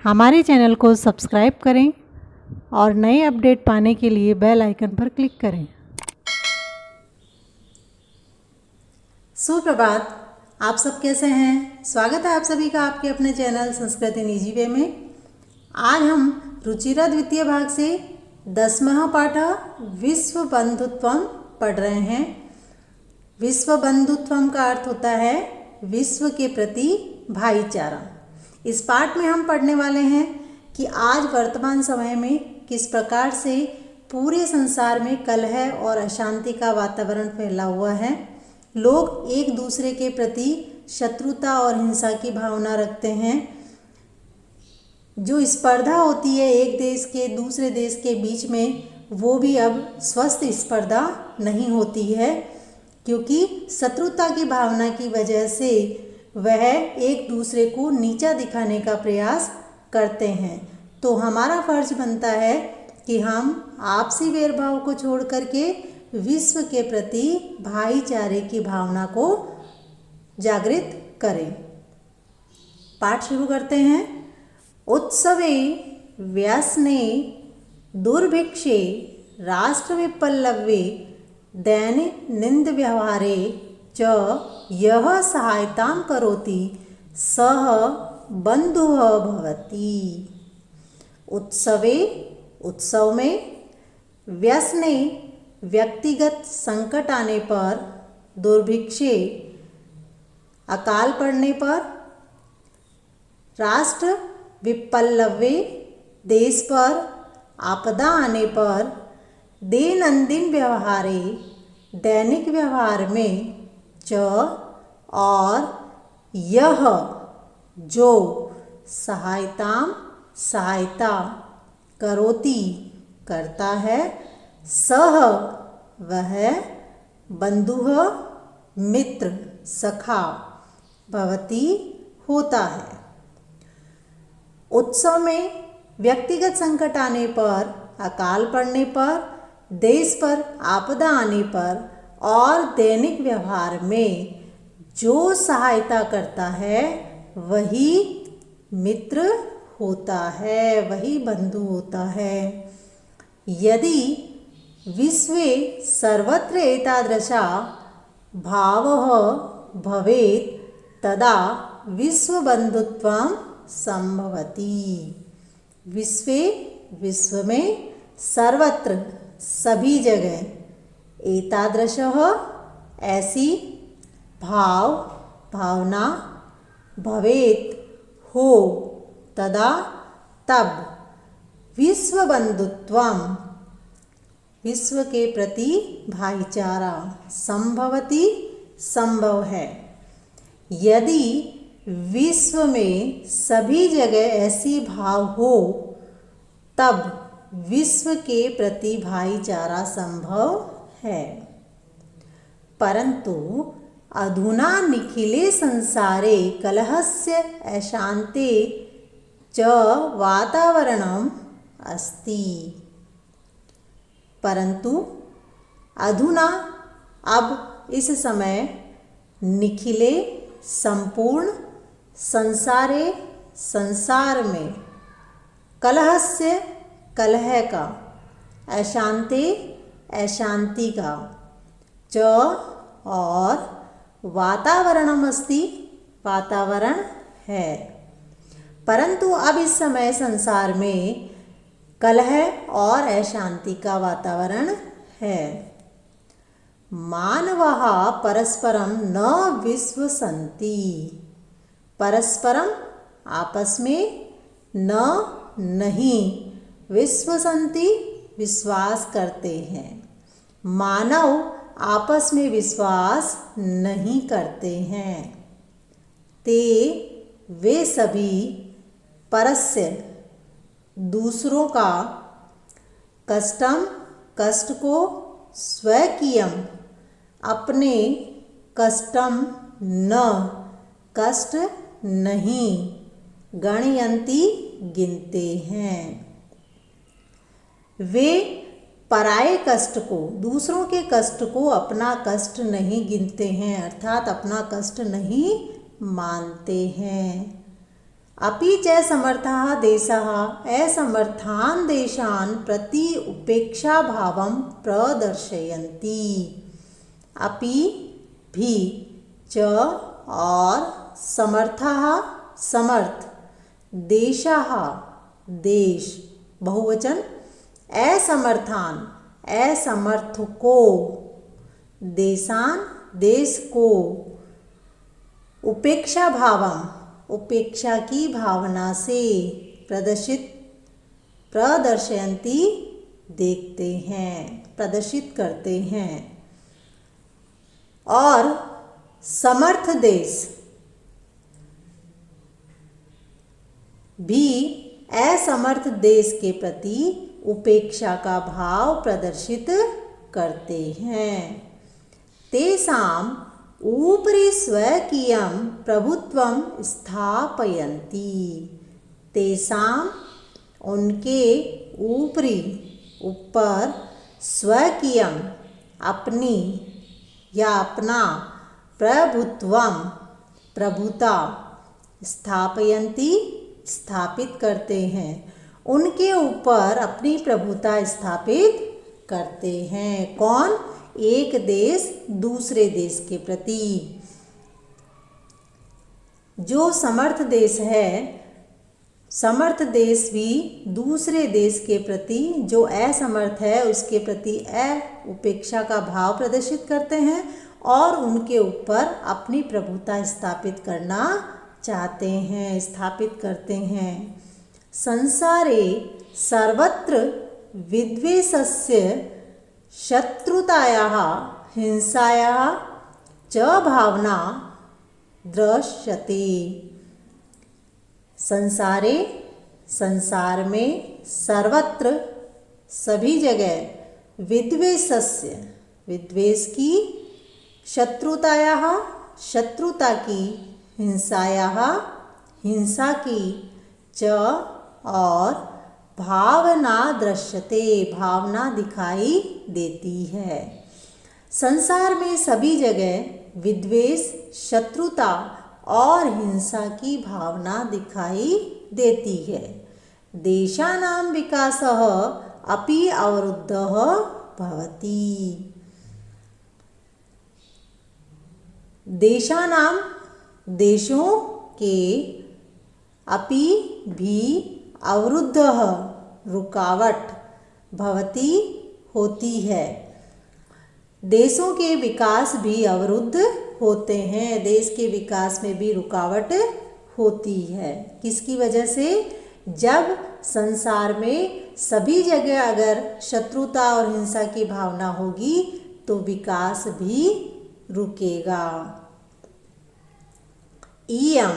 हमारे चैनल को सब्सक्राइब करें और नए अपडेट पाने के लिए बेल आइकन पर क्लिक करें। सुप्रभात, आप सब कैसे हैं? स्वागत है आप सभी का आपके अपने channel Sanskrit in easy way में। आज हम रुचिरा द्वितीय भाग से 10वां पाठ विश्व बंधुत्वम पढ़ रहे हैं। विश्व बंधुत्वम का अर्थ होता है विश्व के प्रति भाईचारा। इस पाठ में हम पढ़ने वाले हैं कि आज वर्तमान समय में किस प्रकार से पूरे संसार में कलह और अशांति का वातावरण फैला हुआ है। लोग एक दूसरे के प्रति शत्रुता और हिंसा की भावना रखते हैं। जो स्पर्धा होती है एक देश के दूसरे देश के बीच में, वो भी अब स्वस्थ स्पर्धा नहीं होती है, क्योंकि शत्रुता की भावना की वजह से वह एक दूसरे को नीचा दिखाने का प्रयास करते हैं। तो हमारा फर्ज बनता है कि हम आपसी भेदभाव को छोड़ करके विश्व के प्रति भाईचारे की भावना को जागृत करें। पाठ शुरू करते हैं। उत्सवे व्यसने दुर्भिक्षे राष्ट्रविपल्लवे दैनिक व्यवहारे च यह सहायतां करोति सः बंधुः भवति। उत्सवे उत्सव में, व्यसने व्यक्तिगत संकट आने पर, दुर्भिक्षे अकाल पड़ने पर, राष्ट्र विपल्लवे देश पर आपदा आने पर, दैनंदिन व्यवहारे दैनिक व्यवहार में, च और यह जो सहायता करोति करता है, सह वह, बंधुः मित्र सखा, भवति होता है। उत्सव में व्यक्तिगत संकट आने पर, अकाल पड़ने पर, देश पर आपदा आने पर और दैनिक व्यवहार में जो सहायता करता है वही मित्र होता है, वही बंधु होता है। यदि विश्वे सर्वत्र एतादृशा भावः भवेत् तदा विश्वबंधुत्वं संभवति। विश्वे विश्व में, सर्वत्र सभी जगह, एतादृशः ऐसी, भावना, भवेत् हो, तदा तब, विश्वबंधुत्वम विश्व के प्रति भाईचारा, संभवति संभव है। यदि विश्व में सभी जगह ऐसी भाव हो तब विश्व के प्रति भाईचारा संभव है। परंतु अधुना निखिले संसारे कलहस्य अशांते च वातावरणम अस्ति। परंतु अधुना अब इस समय निखिले संपूर्ण संसारे संसार में, कलहस्य कलह का, अशांति अशांति का, च और वातावरणम अस्ति वातावरण है। परंतु अब इस समय संसार में कलह और अशांति का वातावरण है। मानवः परस्परम न विश्वसन्ति। परस्परम आपस में, न नहीं, विश्वसन्ति विश्वास करते हैं। मानव आपस में विश्वास नहीं करते हैं। ते वे सभी परस्य दूसरों का, कष्टम कष्ट को, स्वकीयम अपने, कष्टम न कष्ट नहीं, गणयन्ति गिनते हैं। वे पराये कष्ट को, दूसरों के कष्ट को अपना कष्ट नहीं गिनते हैं, अर्थात अपना कष्ट नहीं मानते हैं। अपि च समर्थाः देशाः असमर्थान् देशान् प्रति उपेक्षाभावं प्रदर्शयन्ति। अपि भी च और समर्थाः समर्थ देशाः देश बहुवचन असमर्थान असमर्थको देशान देश को उपेक्षा भावम उपेक्षा की भावना से प्रदर्शयन्ति देखते हैं प्रदर्शित करते हैं। और समर्थ देश भी असमर्थ देश के प्रति उपेक्षा का भाव प्रदर्शित करते हैं। तेषाम् उपरि स्वकीयं प्रभुत्वं स्थापयन्ति। तेषाम् उनके ऊपरी ऊपर स्वकीयं अपनी या अपना प्रभुत्वं प्रभुता स्थापयन्ति स्थापित करते हैं उनके ऊपर अपनी प्रभुता स्थापित करते हैं। कौन? एक देश दूसरे देश के प्रति। जो समर्थ देश है समर्थ देश भी दूसरे देश के प्रति जो असमर्थ है उसके प्रति उपेक्षा का भाव प्रदर्शित करते हैं और उनके ऊपर अपनी प्रभुता स्थापित करना चाहते हैं स्थापित करते हैं। संसारे सर्वत्र विद्वेषस्य शत्रुतायाः हिंसायाः च भावना दृश्यते। संसार में सर्वत्र सभी जगह विद्वेष की शत्रुतायाः शत्रुता की हिंसायाः हिंसा की च और भावना दृश्यते भावना दिखाई देती है। संसार में सभी जगह विद्वेष शत्रुता और हिंसा की भावना दिखाई देती है। देशानां विकासः अपि अवरुद्धः भवति। देशानां देशों के अपि भी अवरुद्धः रुकावट भवति होती है। देशों के विकास भी अवरुद्ध होते हैं देश के विकास में भी रुकावट होती है। किसकी वजह से? जब संसार में सभी जगह अगर शत्रुता और हिंसा की भावना होगी तो विकास भी रुकेगा। इयं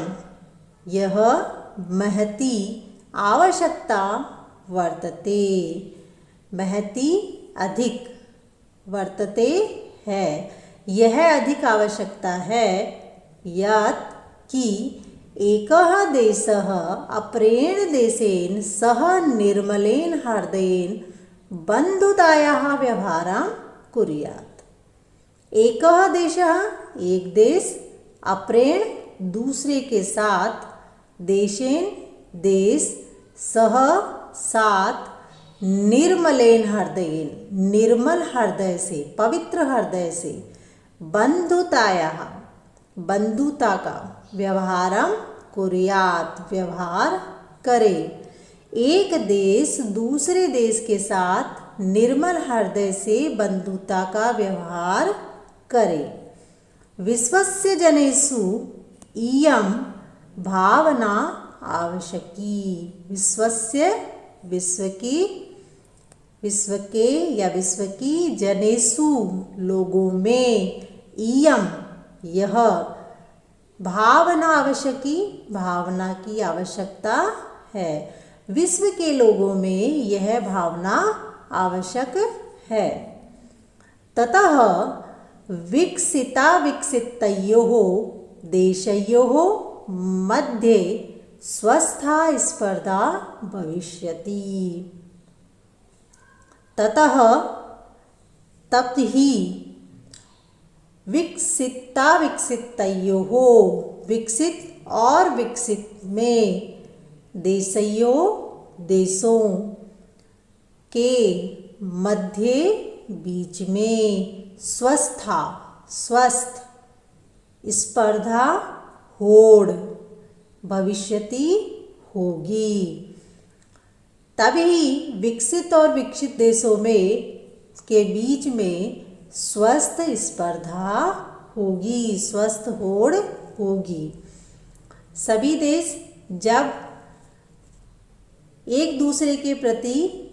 यह महती आवश्यकता वर्तते। महती अधिक वर्तते है यह अधिक आवश्यकता है यत् कि एकः देशः अपरेण देशेन सह निर्मलेन हृदयेन बन्धुतायाः व्यवहारं कुर्यात्। एकः देशः एक देश अपरेण दूसरे के साथ देशेन देश सह साथ निर्मलेन हृदयेन निर्मल हृदय से पवित्र हृदय से बन्धुतायाः बंधुता का व्यवहारम कुर्यात व्यवहार करे। एक देश दूसरे देश के साथ निर्मल हृदय से बंधुता का व्यवहार करे। विश्वस्य जनेषु इयं भावना आवश्यकी। विश्वस्य विश्व के या विश्व की जनेषु लोगों में इयम यह भावना आवश्यकी भावना की आवश्यकता है। विश्व के लोगों में यह भावना आवश्यक है। ततः विकसितयोः देशयोः मध्ये स्वस्था स्पर्धा भविष्यति। ततः तब ही विकसितयोः विकसित और विकसित में देशों के मध्य बीच में स्वस्थ स्पर्धा होड़ भविष्यति होगी। तभी विकसित और विकसित देशों में के बीच में स्वस्थ स्पर्धा होगी, स्वस्थ होड़ होगी। सभी देश जब एक दूसरे के प्रति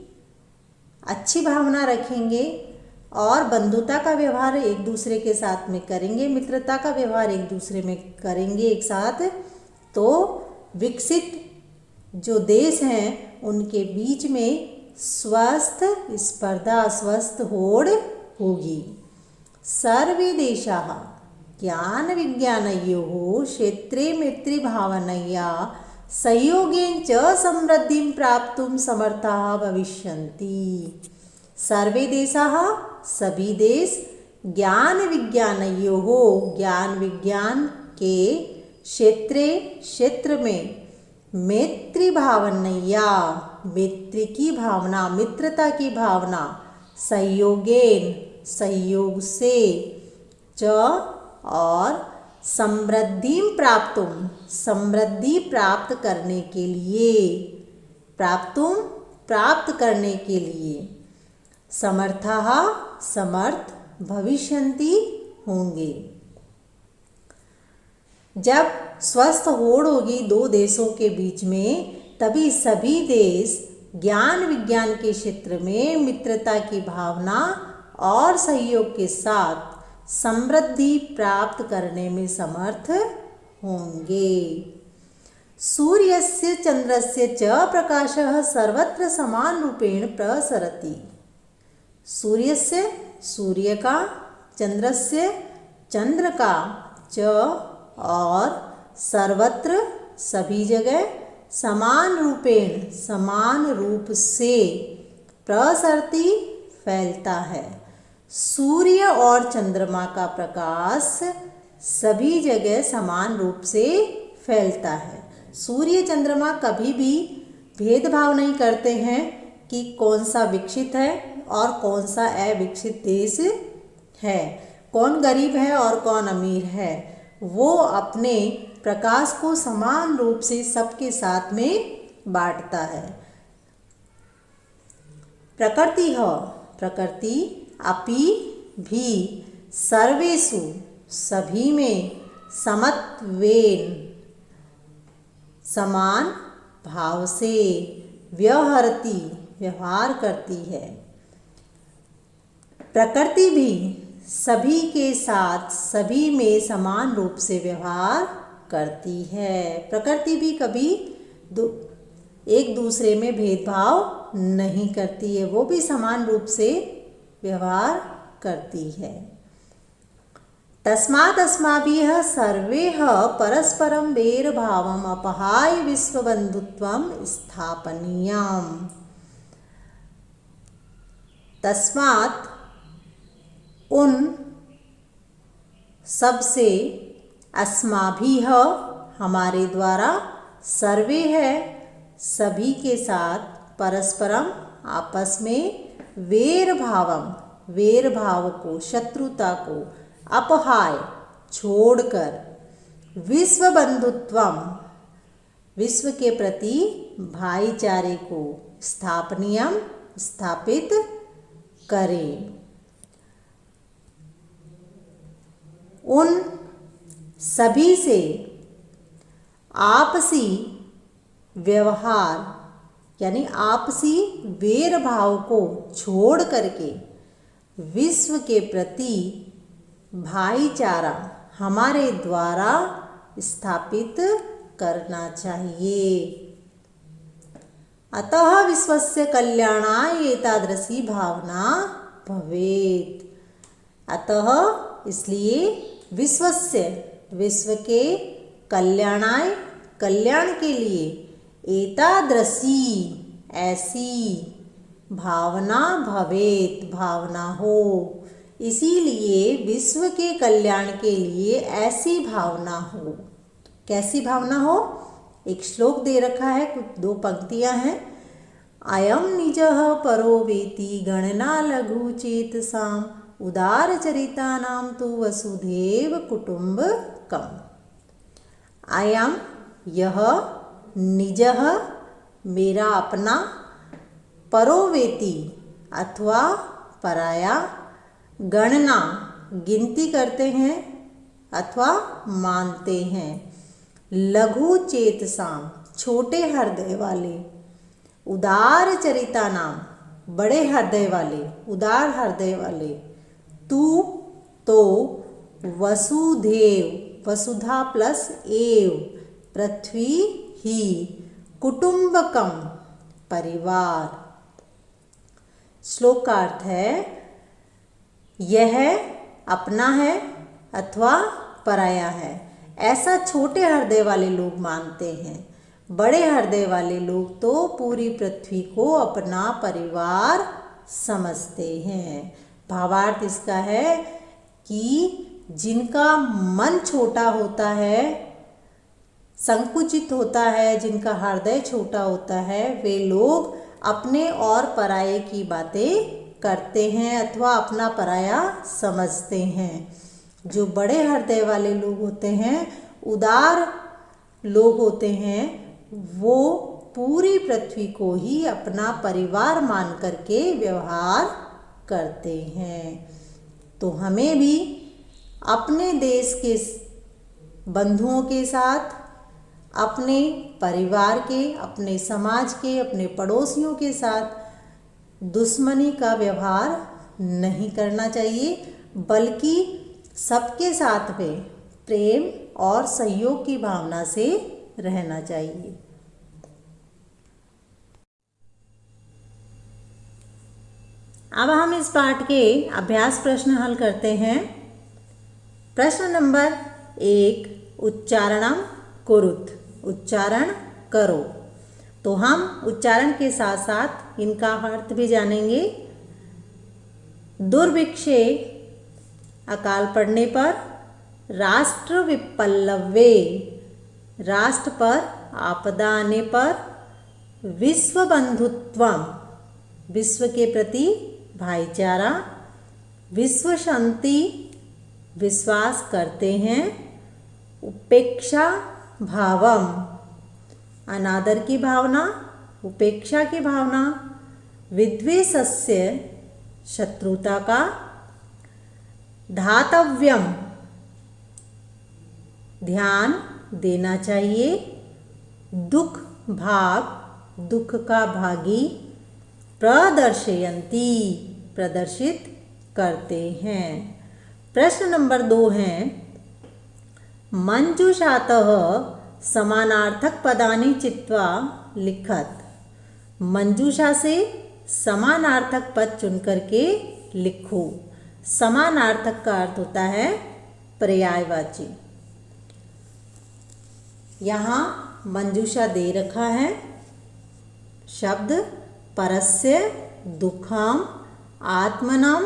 अच्छी भावना रखेंगे और बंधुता का व्यवहार एक दूसरे के साथ में करेंगे, मित्रता का व्यवहार एक दूसरे में करेंगे एक साथ, तो विकसित जो देश हैं उनके बीच में स्वस्थ स्पर्धा, स्वस्थ होड़ होगी। सर्वे देशाः ज्ञान विज्ञानयोः क्षेत्रे मैत्रीभावनया सहयोगेन च समृद्धिं प्राप्तुं समर्थाः भविष्यन्ति। सर्वे देशाः सभी देश ज्ञान विज्ञानयोः ज्ञान विज्ञान के क्षेत्र में मैत्री भावनया मैत्री की भावना, मित्रता की भावना, सहयोगेन सहयोग से, च और समृद्धि प्राप्त करने के लिए, प्राप्त करने के लिए समर्थाः समर्थ भविष्यन्ति होंगे। जब स्वस्थ होड़ होगी दो देशों के बीच में, तभी सभी देश ज्ञान विज्ञान के क्षेत्र में मित्रता की भावना और सहयोग के साथ समृद्धि प्राप्त करने में समर्थ होंगे। सूर्यस्य चंद्रस्य च प्रकाशः सर्वत्र समान रूपेण प्रसरति। सूर्यस्य सूर्य का, चंद्रस्य चंद्र का, च और सर्वत्र सभी जगह, समान रूपेण समान रूप से, प्रसरति फैलता है। सूर्य और चंद्रमा का प्रकाश सभी जगह समान रूप से फैलता है। सूर्य चंद्रमा कभी भी भेदभाव नहीं करते हैं कि कौन सा विकसित है और कौन सा अविकसित देश है, कौन गरीब है और कौन अमीर है। वो अपने प्रकाश को समान रूप से सबके साथ में बांटता है। प्रकृति अपि भी सर्वेषु सभी में समत्वेन समान भाव से व्यवहार करती है। प्रकृति भी सभी के साथ सभी में समान रूप से व्यवहार करती है। प्रकृति भी कभी एक दूसरे में भेदभाव नहीं करती है, वो भी समान रूप से व्यवहार करती है। तस्मात् अस्माभिः सर्वैः परस्परं वैरभावम् अपहाय विश्वबन्धुत्वं स्थापनीयम्। तस्मात् उन सबसे, अस्माभिः हमारे द्वारा, सर्वे है सभी के साथ, परस्परम आपस में, वेर भाव को, शत्रुता को, अपहाय छोड़कर, विश्व बंधुत्वम विश्व के प्रति भाईचारे को, स्थापनीयम स्थापित करें। उन सभी से आपसी व्यवहार यानी आपसी वेर भाव को छोड़ करके विश्व के प्रति भाईचारा हमारे द्वारा स्थापित करना चाहिए। अतः विश्वस्य कल्याणाय एतादृशी भावना भवेत्। अतः इसलिए विश्व के कल्याणाय कल्याण के लिए एतादृशी ऐसी भावना भवेत् भावना हो। इसीलिए विश्व के कल्याण के लिए ऐसी भावना हो। कैसी भावना हो? एक श्लोक दे रखा है, कुछ 2 पंक्तियां हैं। अयम निजः परो वेति गणना लघु चेतसाम उदारचरितानां तु वसुधैव कुटुम्बकम्। अयम यह, निजः मेरा अपना, परोवेति अथवा पराया, गणना गिनती करते हैं अथवा मानते हैं, लघु चेतसाम छोटे हृदय वाले, उदार चरिता नाम बड़े हृदय वाले, उदार हृदय वाले, तू तो वसुधैव वसुधा प्लस एव पृथ्वी ही, कुटुम्बकम परिवार। श्लोक का अर्थ है यह अपना है अथवा पराया है, ऐसा छोटे हृदय वाले लोग मानते हैं। बड़े हृदय वाले लोग तो पूरी पृथ्वी को अपना परिवार समझते हैं। भावार्थ इसका है कि जिनका मन छोटा होता है, संकुचित होता है, जिनका हृदय छोटा होता है, वे लोग अपने और पराये की बातें करते हैं अथवा अपना पराया समझते हैं। जो बड़े हृदय वाले लोग होते हैं, उदार लोग होते हैं, वो पूरी पृथ्वी को ही अपना परिवार मान करके व्यवहार करते हैं। तो हमें भी अपने देश के बंधुओं के साथ, अपने परिवार के, अपने समाज के, अपने पड़ोसियों के साथ दुश्मनी का व्यवहार नहीं करना चाहिए, बल्कि सबके साथ में प्रेम और सहयोग की भावना से रहना चाहिए। अब हम इस पाठ के अभ्यास प्रश्न हल करते हैं। प्रश्न नंबर 1, उच्चारणम कुरुत, उच्चारण करो। तो हम उच्चारण के साथ साथ इनका अर्थ भी जानेंगे। दुर्भिक्षे अकाल पड़ने पर, राष्ट्र विपल्लवे राष्ट्र पर आपदा आने पर, विश्व बंधुत्वम विश्व के प्रति भाईचारा, विश्व शांति विश्वास करते हैं, उपेक्षा भावम अनादर की भावना, उपेक्षा की भावना, विद्वेषस्य शत्रुता का, धातव्यम ध्यान देना चाहिए, दुख भाग दुख का भागी, प्रदर्शयन्ति प्रदर्शित करते हैं। प्रश्न नंबर 2 है, मंजूषातः समानार्थक पदानि चित्वा लिखत। मंजूषा से समानार्थक पद चुन करके लिखो। समानार्थक का अर्थ होता है पर्यायवाची। यहाँ मंजूषा दे रखा है शब्द परस्य दुःखम आत्मनम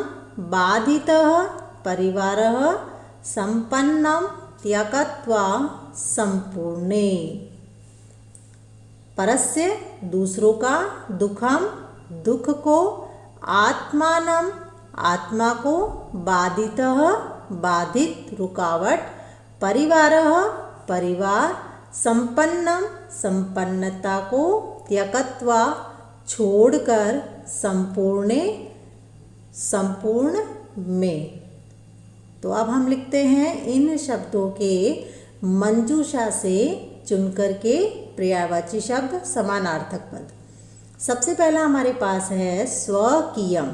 बाधितः परिवारः संपन्नम त्यक्त्वा संपूर्णे। परस्य दूसरों का, दुखम दुख को, आत्मानम आत्मा को, बाधितः बाधित रुकावट, परिवारः परिवार, संपन्नम संपन्नता को, त्यक्त्वा छोड़कर, संपूर्णे संपूर्ण में। तो अब हम लिखते हैं इन शब्दों के मंजूषा से चुनकर के पर्यायवाची शब्द समानार्थक पद। सबसे पहला हमारे पास है स्वकीयम।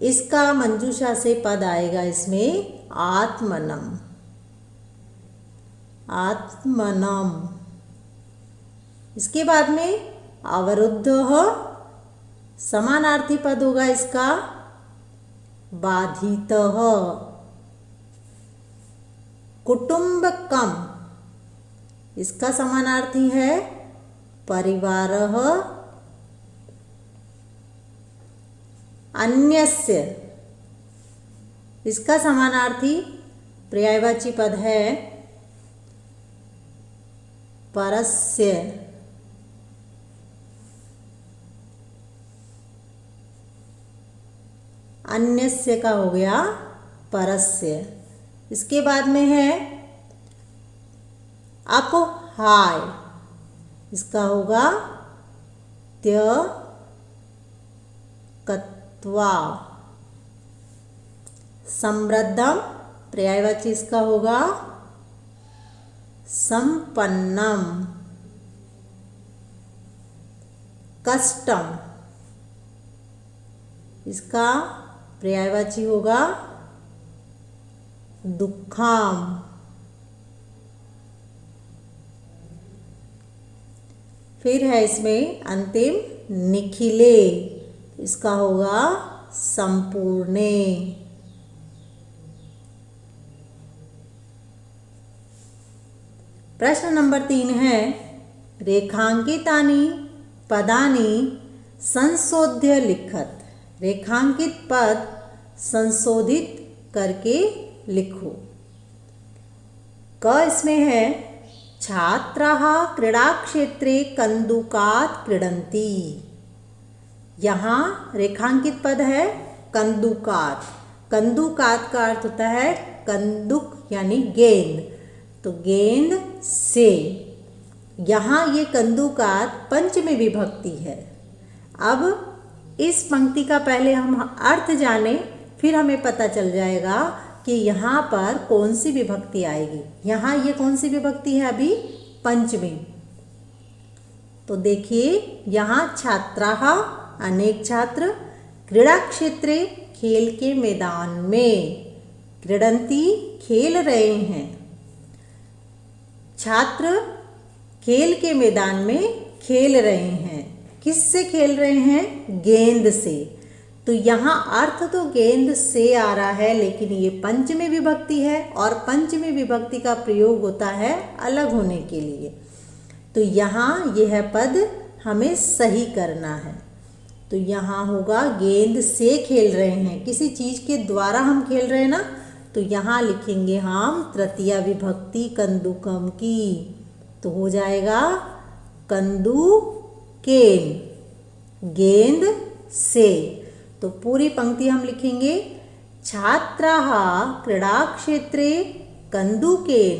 इसका मंजूषा से पद आएगा इसमें आत्मनम। आत्मनम। इसके बाद में अवरुद्धः, समानार्थी पद होगा इसका बाधितः। कुटुम्बकम, इसका समानार्थी है परिवारः। अन्यस्य, इसका समानार्थी पर्यायवाची पद है परस्य, अन्यस्य का हो गया परस्य। इसके बाद में है अपहाय, इसका होगा त्यक्त्वा। समृद्धम, पर्यायवाची इसका होगा संपन्नम। कष्टम, इसका पर्यायवाची होगा दुःखम। फिर है इसमें अंतिम निखिले, इसका होगा संपूर्णे। प्रश्न नंबर 3 है रेखांकितानि पदानि संशोध्य लिखत। रेखांकित पद संशोधित करके लिखो। क इसमें है छात्राः क्रीडाक्षेत्रे कन्दुकात् क्रीडन्ति। यहाँ रेखांकित पद है कन्दुकात्। कन्दुकात् का अर्थ होता है कंदुक यानी गेंद, तो गेंद से। यहाँ ये कन्दुकात् पंचमी विभक्ति है। अब इस पंक्ति का पहले हम अर्थ जाने, फिर हमें पता चल जाएगा कि यहाँ पर कौन सी विभक्ति आएगी। यहाँ ये कौन सी विभक्ति है अभी? पंचमी। तो देखिए यहाँ छात्राः अनेक छात्र, क्रीड़ा क्षेत्रे खेल के मैदान में, क्रीडन्ति खेल रहे हैं। छात्र खेल के मैदान में खेल रहे हैं। किससे खेल रहे हैं? गेंद से। तो यहाँ अर्थ तो गेंद से आ रहा है, लेकिन ये पंचमी विभक्ति है और पंचमी विभक्ति का प्रयोग होता है अलग होने के लिए। तो यहाँ यह पद हमें सही करना है। तो यहाँ होगा गेंद से खेल रहे हैं, किसी चीज़ के द्वारा हम खेल रहे हैं ना, तो यहाँ लिखेंगे हम तृतीया विभक्ति कंदुकम की। तो हो जाएगा कंदुकेन, गेंद से। तो पूरी पंक्ति हम लिखेंगे छात्राः क्रीडाक्षेत्रे कन्दुकेन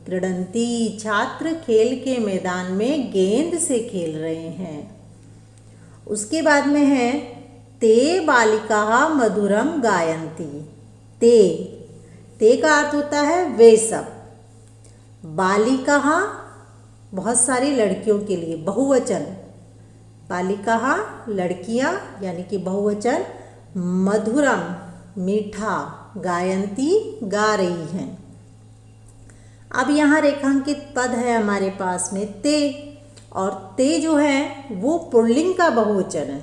क्रीडन्ति। छात्र खेल के मैदान में गेंद से खेल रहे हैं। उसके बाद में है ते बालिकाः मधुरम गायन्ति। ते का अर्थ होता है वे सब। बालिकाः बहुत सारी लड़कियों के लिए, बहुवचन। बालिकाः लड़कियां यानी कि बहुवचन। मधुरम मीठा, गायन्ति गा रही हैं। अब यहाँ रेखांकित पद है हमारे पास में ते, और ते जो है वो पुल्लिंग का बहुवचन है,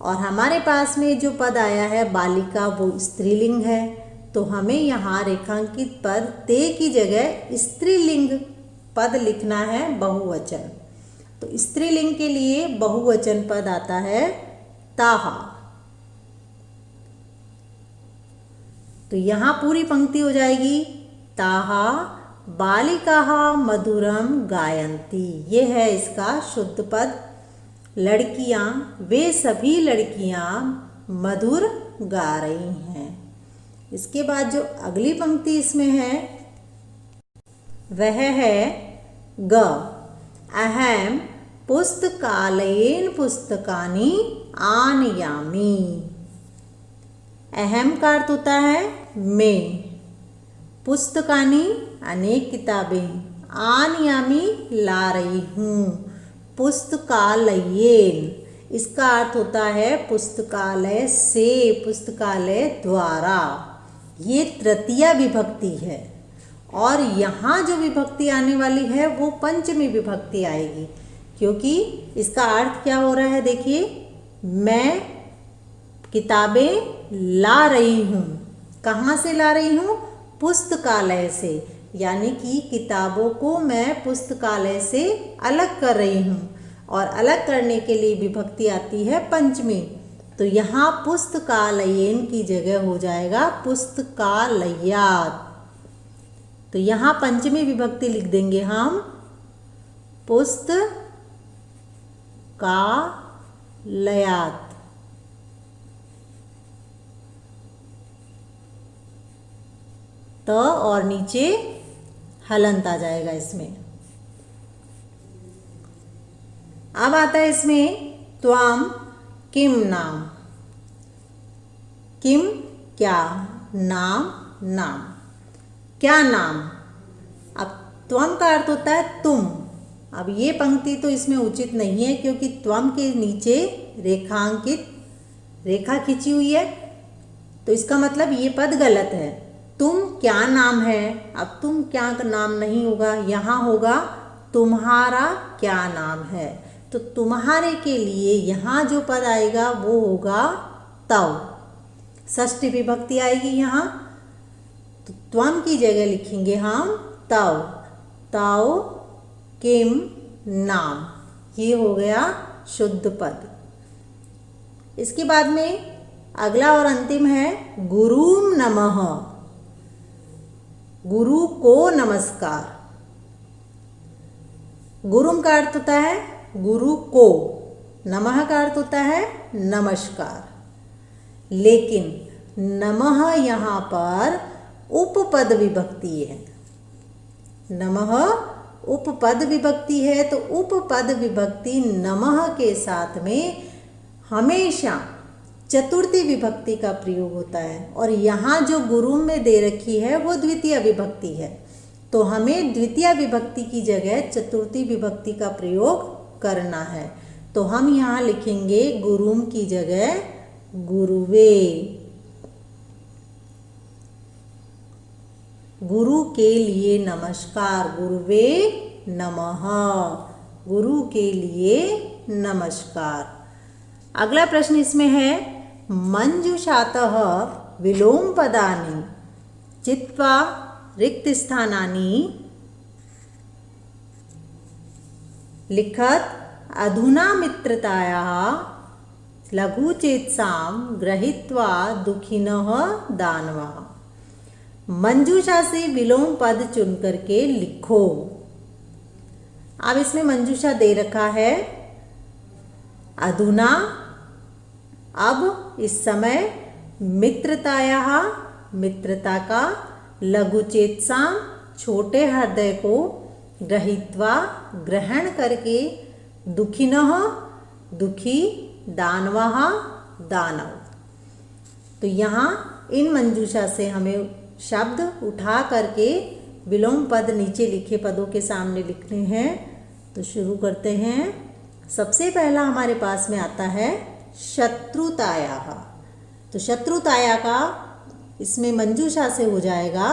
और हमारे पास में जो पद आया है बालिका वो स्त्रीलिंग है। तो हमें यहाँ रेखांकित पद ते की जगह स्त्रीलिंग पद लिखना है, बहुवचन। तो स्त्रीलिंग के लिए बहुवचन पद आता है ताः। तो यहाँ पूरी पंक्ति हो जाएगी ताः बालिकाः मधुरम गायन्ति। ये है इसका शुद्ध पद। लड़कियाँ, वे सभी लड़कियाँ मधुर गा रही हैं। इसके बाद जो अगली पंक्ति इसमें है वह है ग। अहम पुस्तकालयेन पुस्तकानि आनयामि। अहम का अर्थ होता है मैं, पुस्तकानि अनेक किताबें, आनयामि ला रही हूँ। पुस्तकालयेन इसका अर्थ होता है पुस्तकालय से, पुस्तकालय द्वारा। ये तृतीया विभक्ति है, और यहाँ जो विभक्ति आने वाली है वो पंचमी विभक्ति आएगी, क्योंकि इसका अर्थ क्या हो रहा है देखिए, मैं किताबें ला रही हूँ। कहाँ से ला रही हूँ? पुस्तकालय से, यानी कि किताबों को मैं पुस्तकालय से अलग कर रही हूँ, और अलग करने के लिए विभक्ति आती है पंचमी। तो यहाँ पुस्तकालयेन की जगह हो जाएगा पुस्तकालयात्। तो यहाँ पंचमी विभक्ति लिख देंगे हम पुस्तकालयात। त और नीचे हलंत आ जाएगा इसमें। अब आता है इसमें त्वम किम नाम। किम क्या, नाम नाम, क्या नाम। अब त्वम का अर्थ होता है तुम। अब ये पंक्ति तो इसमें उचित नहीं है क्योंकि त्वम के नीचे रेखा खींची हुई है, तो इसका मतलब ये पद गलत है। तुम क्या नाम है, अब तुम क्या का नाम नहीं होगा, यहाँ होगा तुम्हारा क्या नाम है। तो तुम्हारे के लिए यहाँ जो पद आएगा वो होगा तव, षष्ठी विभक्ति आएगी यहाँ। तो त्वम की जगह लिखेंगे हम तव। तव किम नाम, ये हो गया शुद्ध पद। इसके बाद में अगला और अंतिम है गुरुम नमः। गुरु को नमस्कार। गुरुम का अर्थ होता है गुरु को, नमः का अर्थ होता है नमस्कार। लेकिन नमः यहाँ पर उपपद विभक्ति है। नमः उपपद विभक्ति है, तो उपपद विभक्ति नमः के साथ में हमेशा चतुर्थी विभक्ति का प्रयोग होता है। और यहाँ जो गुरुम में दे रखी है वो द्वितीय विभक्ति है, तो हमें द्वितीय विभक्ति की जगह चतुर्थी विभक्ति का प्रयोग करना है। तो हम यहाँ लिखेंगे गुरुम की जगह गुरुवे। गुरु के लिए नमस्कार, गुरुवे नमः, गुरु के लिए नमस्कार। अगला प्रश्न इसमें है मंजुषातः विलोम पदानि चित्वा रिक्तस्थानानि लिखत अधुना मित्रतायाः लघुचेतसां गृहीत्वा दुखिनः दानवः। मंजूषा से विलोम पद चुन करके लिखो। अब इसमें मंजूषा दे रखा है अधुना, अब इस समय, मित्रतायाः मित्रता का, लघुचेतसां छोटे हृदय को, गृहीत्वा ग्रहण करके, दुखिनः दुखी, दानवः दानव। तो यहाँ इन मंजूषा से हमें शब्द उठा करके विलोम पद नीचे लिखे पदों के सामने लिखने हैं। तो शुरू करते हैं। सबसे पहला हमारे पास में आता है शत्रुतायाः। तो शत्रुताया का इसमें मंजूषा से हो जाएगा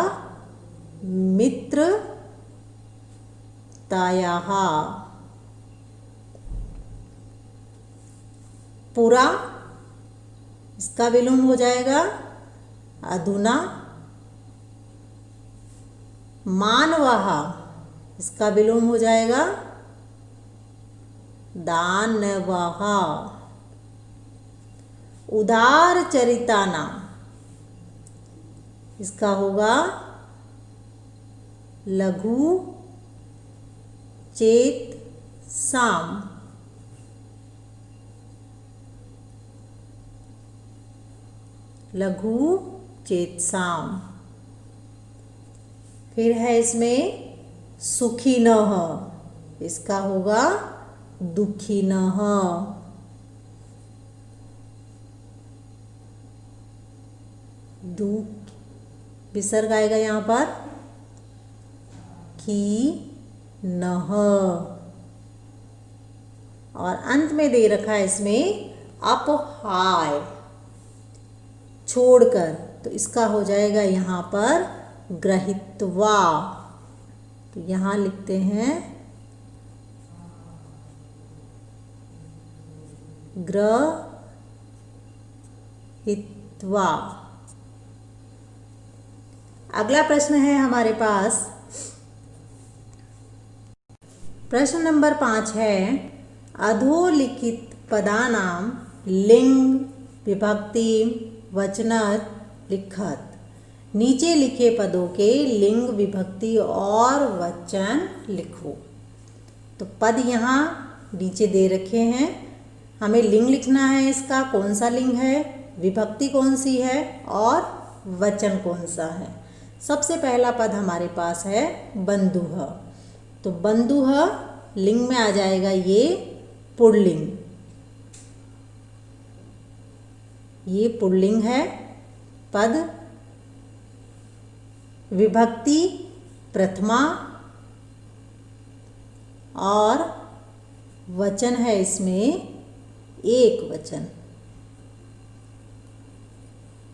मित्रतायाः। पूरा, इसका विलोम हो जाएगा अधुना। मानवः, इसका विलोम हो जाएगा दानवः। उदार चरितानां, इसका होगा लघु चेतसां। लघु चेतसां। फिर है इसमें सुखिनः, इसका होगा दुखिनः। दुख विसर्ग आएगा यहाँ पर, खिनः। और अंत में दे रखा है इसमें अपहाय, छोड़कर। तो इसका हो जाएगा यहाँ पर ग्रहीत्वा। तो यहाँ लिखते हैं ग्रहीत्वा। अगला प्रश्न है हमारे पास, प्रश्न नंबर 5 है अधोलिखित पदानां लिंग विभक्ति वचनत लिखत। नीचे लिखे पदों के लिंग विभक्ति और वचन लिखो। तो पद यहाँ नीचे दे रखे हैं, हमें लिंग लिखना है इसका, कौन सा लिंग है, विभक्ति कौन सी है और वचन कौन सा है। सबसे पहला पद हमारे पास है बंधुः। तो बंधुः लिंग में आ जाएगा ये पुल्लिंग, ये पुल्लिंग है पद। विभक्ति प्रथमा और वचन है इसमें एक वचन।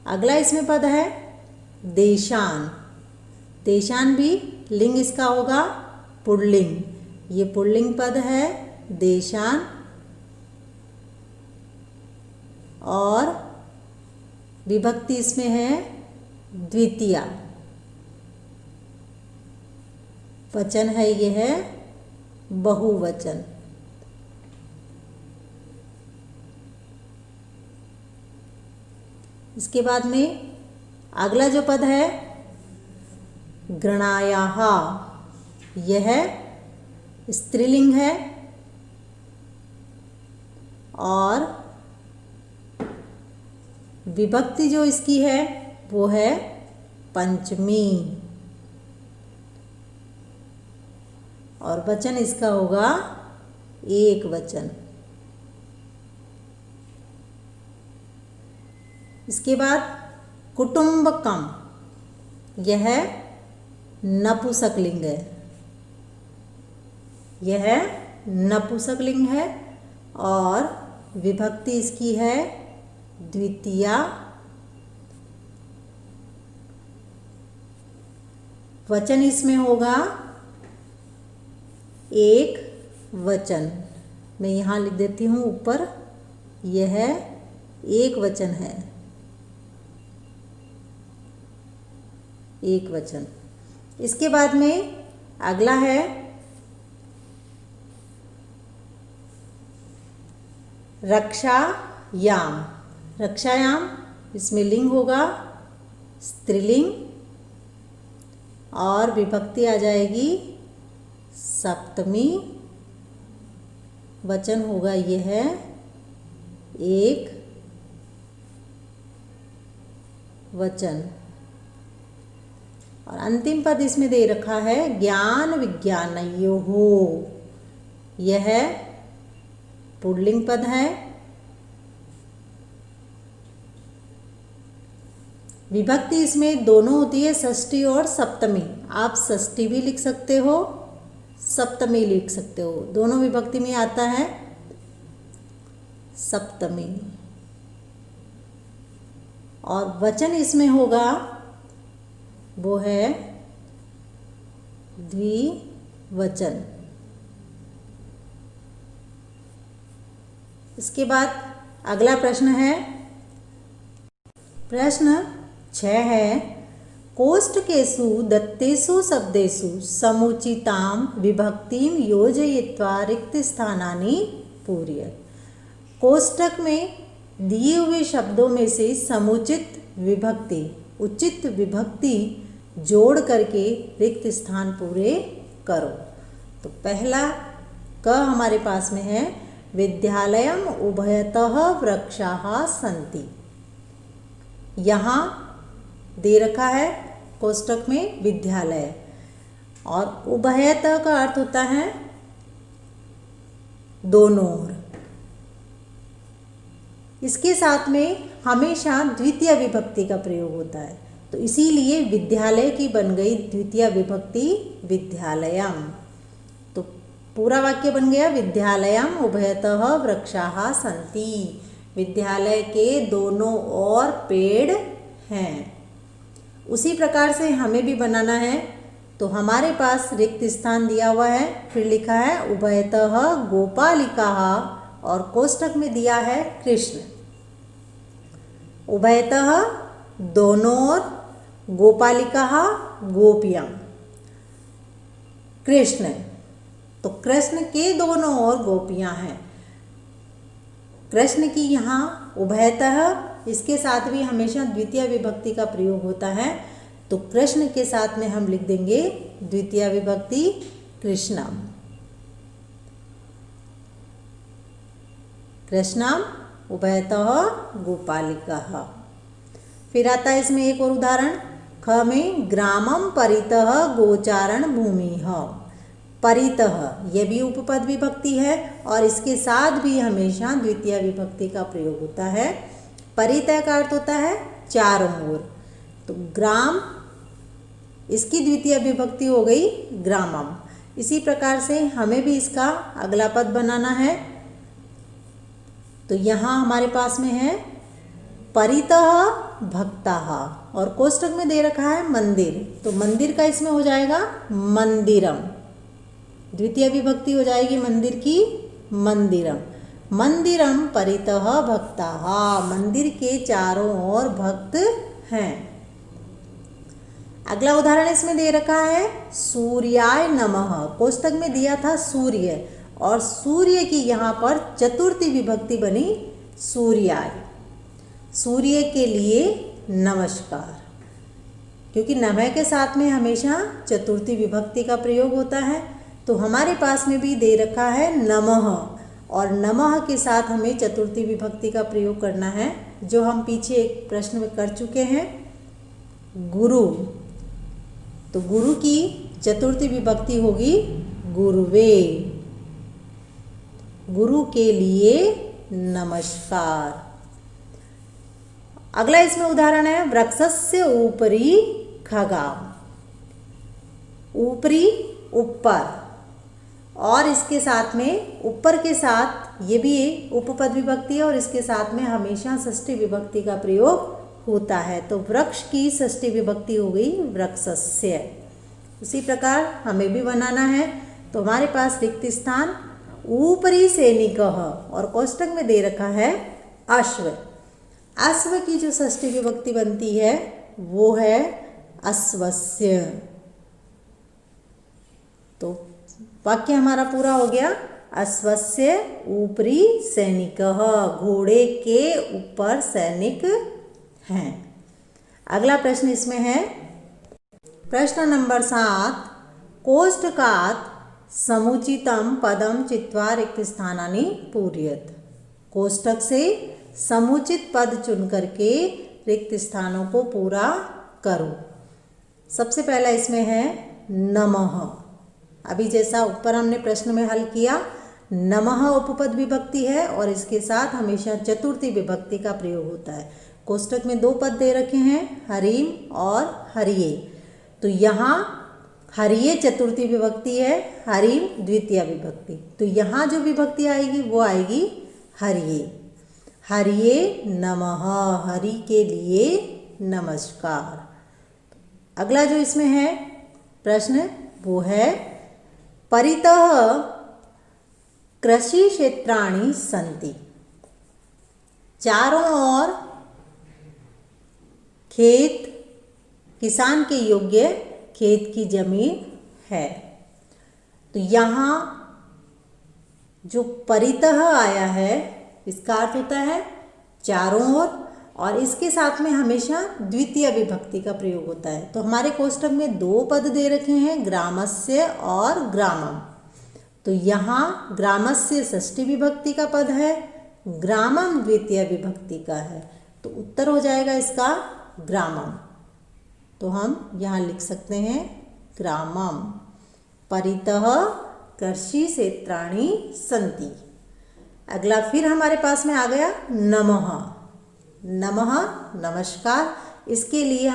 अगला इसमें पद है देशान। देशान भी लिंग इसका होगा पुल्लिंग, ये पुल्लिंग पद है देशान। और विभक्ति इसमें है द्वितीया, वचन है ये है बहुवचन। इसके बाद में अगला जो पद है गृणायाः, यह स्त्रीलिंग है और विभक्ति जो इसकी है वो है पंचमी और वचन इसका होगा एक वचन। इसके बाद कुटुंबकम, यह नपुंसकलिंग है, यह नपुंसकलिंग है और विभक्ति इसकी है द्वितीया। वचन इसमें होगा एक वचन। मैं यहाँ लिख देती हूँ ऊपर, यह एक वचन है, एक वचन। इसके बाद में अगला है रक्षायाम। रक्षायाम इसमें लिंग होगा स्त्रीलिंग और विभक्ति आ जाएगी सप्तमी। वचन होगा यह है एक वचन। और अंतिम पद इसमें दे रखा है ज्ञान विज्ञानयोः, यह पुल्लिंग पद है। विभक्ति इसमें दोनों होती है षष्ठी और सप्तमी। आप षष्ठी भी लिख सकते हो, सप्तमी लिख सकते हो, दोनों विभक्ति में आता है सप्तमी। और वचन इसमें होगा वो है द्विवचन। इसके बाद अगला प्रश्न है, प्रश्न 6 है कोष्ठकेषु दत्तेषु शब्देषु समुचितां विभक्तिं योजयित्वा रिक्तस्थानानि पूरयेत्। कोष्ठक में दिए हुए शब्दों में से समुचित विभक्ति, उचित विभक्ति जोड़ करके रिक्त स्थान पूरे करो। तो पहला क हमारे पास में है विद्यालयम उभयतः वृक्षाः सन्ति। यहाँ दे रखा है कोष्ठक में विद्यालय और उभयतः का अर्थ होता है दोनों ओर। इसके साथ में हमेशा द्वितीय विभक्ति का प्रयोग होता है, तो इसीलिए विद्यालय की बन गई द्वितीय विभक्ति विद्यालयम। तो पूरा वाक्य बन गया विद्यालयम उभयतः वृक्षाः सन्ति। विद्यालय के दोनों ओर पेड़ हैं। उसी प्रकार से हमें भी बनाना है, तो हमारे पास रिक्त स्थान दिया हुआ है, फिर लिखा है उभयतः गोपालिकाः और कोष्ठक में दिया है कृष्ण। उभयतः दोनों ओर, गोपालिकाः गोपियाँ, कृष्ण, तो कृष्ण के दोनों ओर गोपियाँ हैं। कृष्ण की यहाँ उभयतः, इसके साथ भी हमेशा द्वितीय विभक्ति का प्रयोग होता है, तो कृष्ण के साथ में हम लिख देंगे द्वितीय विभक्ति कृष्णम। कृष्णम उभयतः गोपालिकः। फिर आता है इसमें एक और उदाहरण, ख में ग्रामम परितः गोचारण भूमिः। परितः ये भी उपपद विभक्ति है और इसके साथ भी हमेशा द्वितीय विभक्ति का प्रयोग होता है। परितः का अर्थ होता है चारों ओर। तो ग्राम, इसकी द्वितीय विभक्ति हो गई ग्रामम। इसी प्रकार से हमें भी इसका अगला पद बनाना है। तो यहाँ हमारे पास में है परितः भक्तः और कोष्टक में दे रखा है मंदिर, तो मंदिर का इसमें हो जाएगा मंदिरम। द्वितीय विभक्ति हो जाएगी मंदिर की मंदिरम। मंदिरम परितः भक्तः, मंदिर के चारों ओर भक्त हैं। अगला उदाहरण इसमें दे रखा है सूर्याय नमः। कोष्टक में दिया था सूर्य और सूर्य की यहाँ पर चतुर्थी विभक्ति बनी सूर्याय। सूर्य के लिए नमस्कार, क्योंकि नमः के साथ में हमेशा चतुर्थी विभक्ति का प्रयोग होता है। तो हमारे पास में भी दे रखा है नमः और नमः के साथ हमें चतुर्थी विभक्ति का प्रयोग करना है, जो हम पीछे एक प्रश्न में कर चुके हैं। गुरु, तो गुरु की चतुर्थी विभक्ति होगी गुरुवे। गुरु के लिए नमस्कार। अगला इसमें उदाहरण है वृक्षस्य ऊपरी खगाम। ऊपरी ऊपर, और इसके साथ में ऊपर के साथ ये भी उपपद विभक्ति है और इसके साथ में हमेशा षष्ठी विभक्ति का प्रयोग होता है। तो वृक्ष की षष्ठी विभक्ति हो गई वृक्षस्य। उसी प्रकार हमें भी बनाना है। तो हमारे पास रिक्त स्थान ऊपरी सैनिकः और कोष्टक में दे रखा है अश्व। अश्व की जो षष्ठी विभक्ति बनती है वो है अश्वस्य। तो वाक्य हमारा पूरा हो गया, अश्वस्य ऊपरी सैनिकः, घोड़े के ऊपर सैनिक हैं। अगला प्रश्न इसमें है प्रश्न नंबर 7, कोष्टकात् समुचितं पदम चित्वा रिक्त स्थानानि पूरयेत्। कोष्टक से समुचित पद चुन करके रिक्त स्थानों को पूरा करो। सबसे पहला इसमें है नमः। अभी जैसा ऊपर हमने प्रश्न में हल किया, नमः उपपद विभक्ति है और इसके साथ हमेशा चतुर्थी विभक्ति का प्रयोग होता है। कोष्टक में 2 पद दे रखे हैं, हरिम और हरिये। तो यहाँ हरिये चतुर्थी विभक्ति है, हरिम द्वितीय विभक्ति। तो यहाँ जो विभक्ति आएगी वो आएगी हरिये। हरिये नमः, हरि के लिए नमस्कार। अगला जो इसमें है प्रश्न वो है परितः कृषि क्षेत्राणि सन्ति। चारों ओर खेत, किसान के योग्य खेत की जमीन है। तो यहाँ जो परितः आया है इसका अर्थ होता है चारों ओर और इसके साथ में हमेशा द्वितीय विभक्ति का प्रयोग होता है। तो हमारे कोष्टक में 2 पद दे रखे हैं, ग्रामस्य और ग्रामम। तो यहाँ ग्रामस्य षष्ठी विभक्ति का पद है, ग्रामम द्वितीय विभक्ति का है। तो उत्तर हो जाएगा इसका ग्रामम। तो हम यहाँ लिख सकते हैं ग्रामम। परितः कृषि क्षेत्राणि सन्ति। अगला फिर हमारे पास में आ गया नमः। नमः नमस्कार। इसके लिए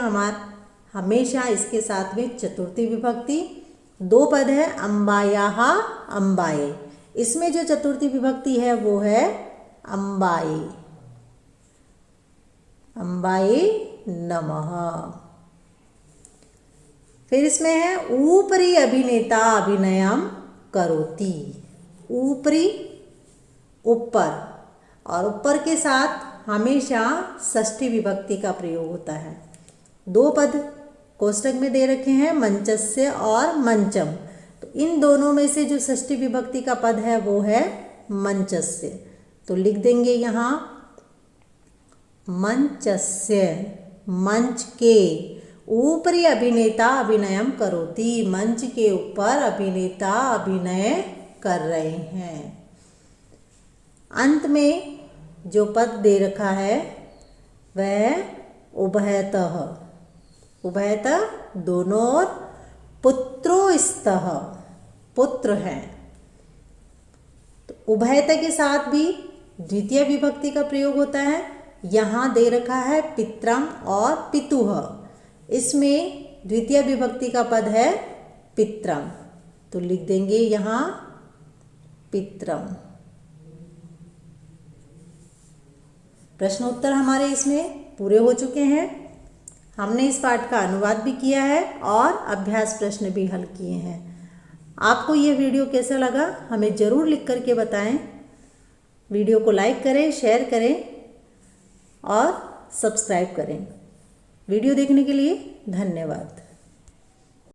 हमेशा इसके साथ में चतुर्थी विभक्ति। 2 पद है, अम्बायाः अम्बाए। इसमें जो चतुर्थी विभक्ति है वो है अम्बाए। अम्बाए नमः। फिर इसमें है ऊपरी अभिनेता अभिनयम करोति। ऊपरी ऊपर, और ऊपर के साथ हमेशा षष्ठी विभक्ति का प्रयोग होता है। 2 पद कोष्टक में दे रखे हैं, मंचस्य और मंचम। तो इन दोनों में से जो षष्ठी विभक्ति का पद है वो है मंचस्य। तो लिख देंगे यहाँ मंचस्य, मंच के। ऊपरी अभिनेता अभिनयम करोति, मंच के ऊपर अभिनेता अभिनय कर रहे हैं। अंत में जो पद दे रखा है वह उभयतः, उभयतः दोनों ओर, पुत्रो स्तः पुत्र है। तो उभयतः के साथ भी द्वितीय विभक्ति का प्रयोग होता है। यहाँ दे रखा है पित्रम और पितुः, इसमें द्वितीय विभक्ति का पद है पित्रम, तो लिख देंगे यहाँ पित्रम। प्रश्न उत्तर हमारे इसमें पूरे हो चुके हैं। हमने इस पाठ का अनुवाद भी किया है और अभ्यास प्रश्न भी हल किए हैं। आपको ये वीडियो कैसा लगा हमें ज़रूर लिख करके बताएं। वीडियो को लाइक करें, शेयर करें और सब्सक्राइब करें। वीडियो देखने के लिए धन्यवाद।